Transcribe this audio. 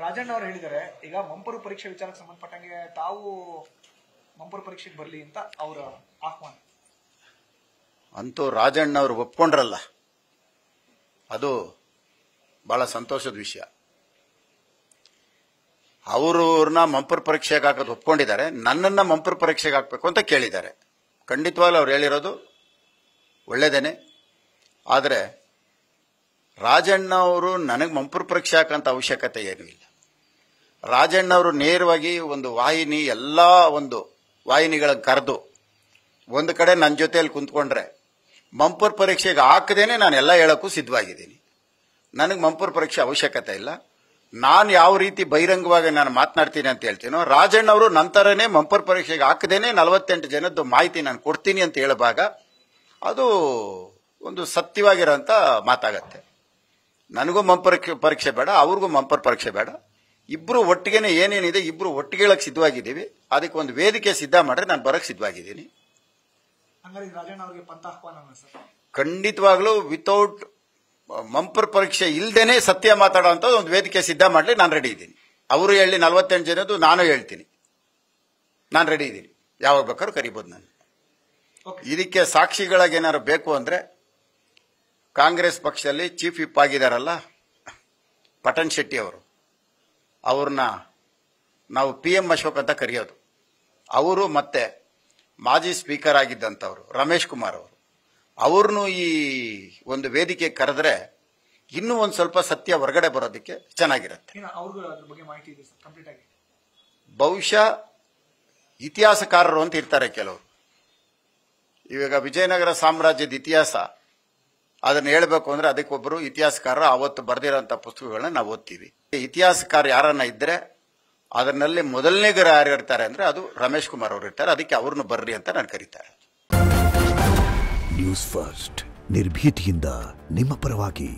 ರಾಜಣ್ಣ ಅವರು ಹೇಳಿದ್ದಾರೆ ಈಗ ಮಂಪರು ಪರೀಕ್ಷೆ ವಿಚಾರಕ್ಕೆ ಸಂಬಂಧಪಟ್ಟಂಗೆ ತಾವು ಮಂಪರು ಪರೀಕ್ಷೆಗೆ ಬರಲಿ ಅಂತ ಅವರ ಆಹ್ವಾನ. ಅಂತೂ ರಾಜಣ್ಣ ಅವರು ಒಪ್ಕೊಂಡ್ರಲ್ಲ, ಅದು ಬಹಳ ಸಂತೋಷದ ವಿಷಯ. ಅವ್ರನ್ನ ಮಂಪರ್ ಪರೀಕ್ಷೆಗೆ ಹಾಕೋದು ಒಪ್ಕೊಂಡಿದ್ದಾರೆ, ನನ್ನನ್ನ ಮಂಪರ್ ಪರೀಕ್ಷೆಗೆ ಹಾಕಬೇಕು ಅಂತ ಕೇಳಿದ್ದಾರೆ. ಖಂಡಿತವಾಗ್ಲೂ ಅವ್ರು ಹೇಳಿರೋದು ಒಳ್ಳೇದೇನೆ. ಆದರೆ ರಾಜಣ್ಣ ಅವರು ನನಗೆ ಮಂಪರ್ ಪರೀಕ್ಷೆ ಹಾಕಂತ ಅವಶ್ಯಕತೆ ಏನೂ ಇಲ್ಲ. ರಾಜಣ್ಣ ಅವರು ನೇರವಾಗಿ ಒಂದು ವಾಹಿನಿ, ಎಲ್ಲ ಒಂದು ವಾಹಿನಿಗಳನ್ನು ಕರೆದು ಒಂದು ಕಡೆ ನನ್ನ ಜೊತೆಯಲ್ಲಿ ಕುಂತ್ಕೊಂಡ್ರೆ ಮಂಪರ್ ಪರೀಕ್ಷೆಗೆ ಹಾಕದೇನೆ ನಾನೆಲ್ಲ ಹೇಳೋಕ್ಕೂ ಸಿದ್ಧವಾಗಿದ್ದೀನಿ. ನನಗೆ ಮಂಪರ್ ಪರೀಕ್ಷೆ ಅವಶ್ಯಕತೆ ಇಲ್ಲ. ನಾನು ಯಾವ ರೀತಿ ಬಹಿರಂಗವಾಗಿ ನಾನು ಮಾತನಾಡ್ತೀನಿ ಅಂತ ಹೇಳ್ತೀನೋ, ರಾಜಣ್ಣ ಅವರು ನಂತರನೇ ಮಂಪರ್ ಪರೀಕ್ಷೆಗೆ ಹಾಕದೇನೆ 48 ಜನದ್ದು ಮಾಹಿತಿ ನಾನು ಕೊಡ್ತೀನಿ ಅಂತ ಹೇಳುವಾಗ ಅದು ಒಂದು ಸತ್ಯವಾಗಿರೋಂಥ ಮಾತಾಗತ್ತೆ. ನನಗೂ ಮಂಪರ್ ಪರೀಕ್ಷೆ ಬೇಡ, ಅವ್ರಿಗೂ ಮಂಪರ್ ಪರೀಕ್ಷೆ ಬೇಡ. ಇಬ್ರು ಒಟ್ಟಿಗೆನೆ ಏನೇನಿದೆ ಇಬ್ರು ಒಟ್ಟಿಗೆ ಹೇಳಕ್ ಸಿದ್ಧವಾಗಿದ್ದೀವಿ. ಅದಕ್ಕೆ ಒಂದು ವೇದಿಕೆ ಸಿದ್ಧ ಮಾಡ್ರೆ ನಾನು ಬರಕ್ ಸಿದ್ಧವಾಗಿದ್ದೀನಿ. ಖಂಡಿತವಾಗ್ಲೂ ವಿತೌಟ್ ಮಂಪರ್ ಪರೀಕ್ಷೆ ಇಲ್ದೇನೆ ಸತ್ಯ ಮಾತಾಡೋ ಅಂತ ಒಂದು ವೇದಿಕೆ ಸಿದ್ಧ ಮಾಡ್ಲಿ ನಾನು ರೆಡಿ ಇದ್ದೀನಿ. ಅವರು ಹೇಳಿ 48 ಜನದ್ದು ನಾನು ಹೇಳ್ತೀನಿ, ನಾನು ರೆಡಿ ಇದ್ದೀನಿ. ಯಾವಾಗ ಬೇಕಾದ್ರೂ ಕರಿಬೋದು ನಾನು. ಇದಕ್ಕೆ ಸಾಕ್ಷಿಗಳಾಗಿ ಏನಾದ್ರು ಬೇಕು ಅಂದ್ರೆ ಕಾಂಗ್ರೆಸ್ ಪಕ್ಷದಲ್ಲಿ ಚೀಫ್ ವಿಪ್ ಆಗಿದಾರಲ್ಲ ಪಟನ್ ಶೆಟ್ಟಿ ಅವರು, ಅವ್ರನ್ನ ನಾವು PM ಅಶೋಕ್ ಅಂತ ಕರೆಯೋದು. ಅವರು ಮತ್ತೆ ಮಾಜಿ ಸ್ಪೀಕರ್ ಆಗಿದ್ದಂಥವ್ರು ರಮೇಶ್ ಕುಮಾರ್ ಅವರು, ಅವ್ರನ್ನು ಈ ಒಂದು ವೇದಿಕೆ ಕರೆದ್ರೆ ಇನ್ನೂ ಒಂದು ಸ್ವಲ್ಪ ಸತ್ಯ ಹೊರಗಡೆ ಬರೋದಕ್ಕೆ ಚೆನ್ನಾಗಿರುತ್ತೆ. ಬಹುಶಃ ಇತಿಹಾಸಕಾರರು ಅಂತ ಇರ್ತಾರೆ ಕೆಲವರು. ಇವಾಗ ವಿಜಯನಗರ ಸಾಮ್ರಾಜ್ಯದ ಇತಿಹಾಸ ಅದನ್ನ ಹೇಳಬೇಕು ಅಂದ್ರೆ ಅದಕ್ಕೊಬ್ಬರು ಇತಿಹಾಸಕಾರ ಅವತ್ತು ಬರೆದಿರೋಂಥ ಪುಸ್ತಕಗಳನ್ನ ನಾವು ಓದ್ತೀವಿ. ಇತಿಹಾಸಕಾರ ಯಾರನ್ನ ಇದ್ರೆ ಅದರಲ್ಲಿ ಮೊದಲನೇಗರು ಯಾರು ಇರ್ತಾರೆ ಅಂದ್ರೆ ಅದು ರಮೇಶ್ ಕುಮಾರ್ ಅವರು ಇರ್ತಾರೆ. ಅದಕ್ಕೆ ಅವ್ರನ್ನು ಬರ್ರಿ ಅಂತ ನಾನು ಕರೀತಾರೆ. ನ್ಯೂಸ್ ಫಸ್ಟ್ ನಿರ್ಭೀತಿಯಿಂದ ನಿಮ್ಮ ಪರವಾಗಿ.